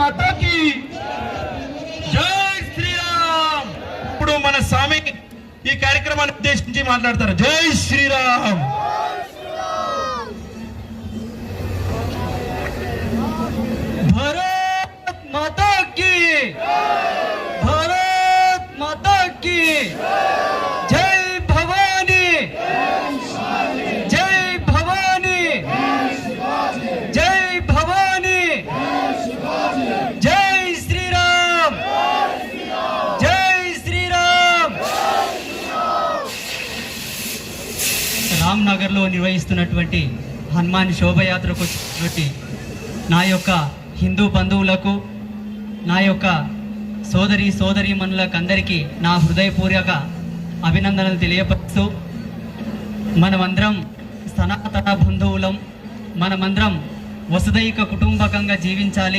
మాతాకి జై శ్రీరామ్. ఇప్పుడు మన స్వామి ఈ కార్యక్రమాన్ని ఉద్దేశించి మాట్లాడతారు. జై శ్రీరామ్. భారత్ మాతాకి, భారత్ మాతాకి జై భవానీ, జై భవానీ, జై భవానీ, జై శ్రీరామ్, జై శ్రీరామ్. రామ్నగర్లో నిర్వహిస్తున్నటువంటి హనుమాన్ శోభయాత్రకు వచ్చినటువంటి నా యొక్క హిందూ బంధువులకు, నా యొక్క సోదరీమణులకు అందరికీ నా హృదయపూర్వక అభినందనలు తెలియపరుస్తూ, మనమందరం సనాతన బంధువులం, మనమందరం వసుదైక కుటుంబకంగా జీవించాలి.